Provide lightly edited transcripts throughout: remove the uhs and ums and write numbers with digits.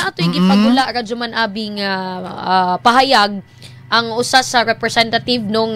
ato gipagula Radyo Man Abi nga pahayag ang usa sa representative nung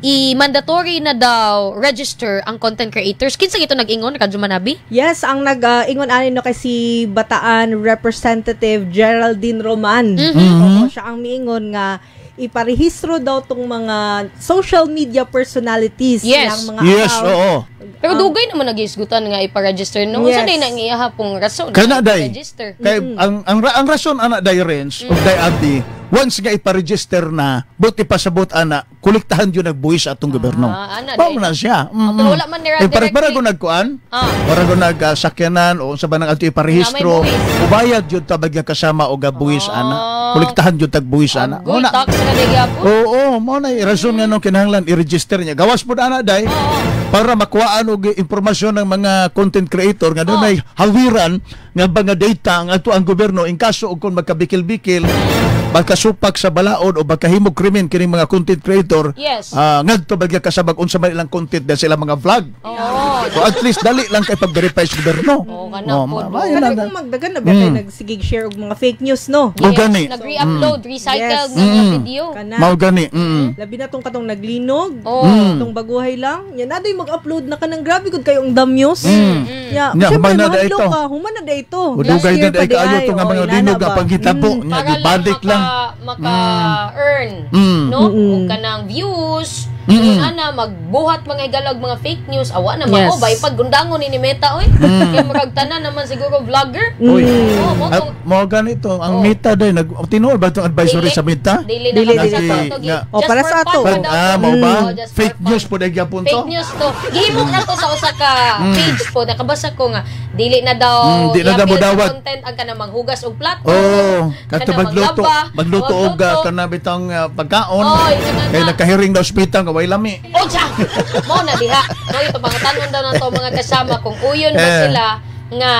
i-mandatory na daw register ang content creators. Kinsa ito nag-ingon Radyo Man Abi? Yes, ang nag-ingon ani no kay si Bataan Representative Geraldine Roman. Oo, siya ang miingon nga iparehistro daw tong mga social media personalities ng mga account. Pero dugay naman nag-isgutan nga ipa-register no. Unsa day nang iahapong rason kana day register. Kay ang rason ana day Renz ug day Abdi, once nga ipa-register na buti pasabot ana kolektahan yun nagbuhis atong gobyerno. Mao na siya. Wala man nira directly. Para ko nagkuan, para ko nagsakyanan o sa banang ato iparehistro, ubayad yun tabagya kasama o gabuhis ana. Kolektahan yun tagbuhis ana. Good tax na day gyapon. Oo, mao na rason nga nung kinahanglan i-register niya. Gawas pud ana day para makuhaan og impormasyon ng mga content creator nga doon ay hawiran nga mga data ang ato ang gobyerno in kaso og kung magkabikil-bikil magkasupak sa balaod o magkahimog krimen kining mga content creator ngadto bagya kasabag unsa man ilang content dahil sila mga vlog. So at least dali lang kay pag-verify sa gobyerno. Kana kung magdagan na ba kay nagsigig share og mga fake news no. Nag-re-upload, recycled mga video. Mao gani. Labi na tong katong naglinog, tong baguhay lang. Yan adoy mag-upload na kanang grabe gud kayo ang damyos. Human na ito. Human na ito. Dugay na day kaayo tong mga linog nga panghitabo nya gibalik lang maka-earn no kung kanang views ana magbuhat mga igalag mga fake news awa na maobay pag gundangon ni Meta oy kay murag tanan naman siguro vlogger mo ganito ang Meta day tinuod ba tong advisory sa Meta dili para sa ato mo ba fake news po day gyapon to fake news to gihimo na to sa usa ka page po nakabasa ko nga dili na daw content ang kanang manghugas og plato kadto magluto og kanang bitang pagkaon kay nakahiring daw ospital nga way lami mo na diha no ito pangutanon daw nato mga kasama kung uyon ba sila nga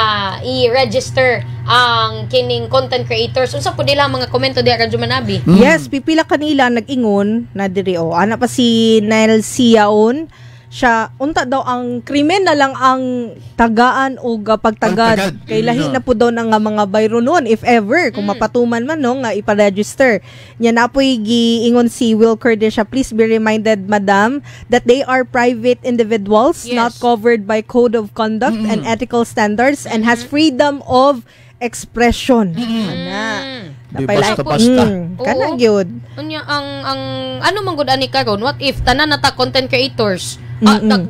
i-register ang kining content creators. Unsa po nila mga komento di Radyo Man Abi? Yes, pipila kanila nag-ingon na diri ana pa si Nail Siaon siya unta daw ang krimen na lang ang tagaan o pagtagad kay lahi na po daw ng mga bayro noon if ever kung mapatuman man no nga ipa-register nya na po'y giingon si Will Cordesha, please be reminded madam that they are private individuals not covered by code of conduct and ethical standards and has freedom of expression basta kana gyud unya ang ano man gud ani karon what if tanan nata content creators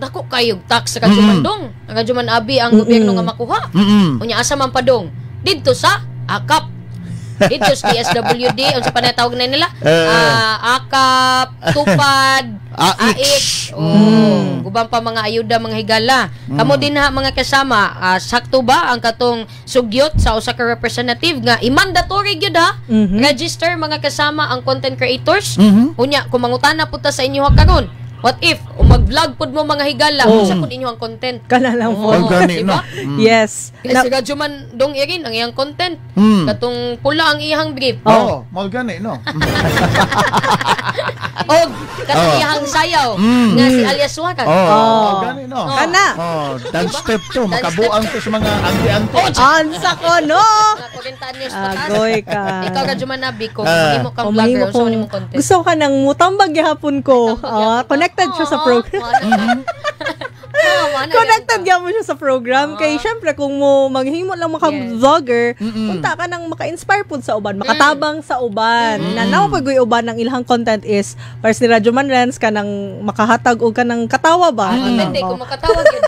dako kayo tax sa Radyo Mandong ang Radyo Man Abi ang gobyerno nga makuha unya asa man padong didto sa akap dito sa DSWD unsa pa natawag na nila akap tupad AX gubang pa mga ayuda mga higala kamo din ha mga kasama sakto ba ang katong sugyot sa usa ka representative nga i-mandatory gyud ha register mga kasama ang content creators unya kung mangutana pud ta sa inyo karon what if mag-vlog pod mo mga higala sa pud inyo ang content kana lang po diba? Yes kasi Radyo Man Dong irin ang iyang content katong pula ang iyang brief mal gani no og katong iyang sayaw nga si Alias Suarez gani no kana dance step to makabuang to sa mga anti-anti ansa ko no agoy ka ikaw Radyo Man Abi kung mahimo kang vlogger unsa man imong content gusto ka nang mutambag gihapon ko connected siya sa program connected mo siya sa program kay syempre kung mo maghimo lang maka-vlogger punta ka nang maka-inspire pud sa uban makatabang sa uban na napagoy uban ng ilang content is para si Radyo Man Renz ka nang makahatag o ka nang katawa ba hindi kung makatawa gyud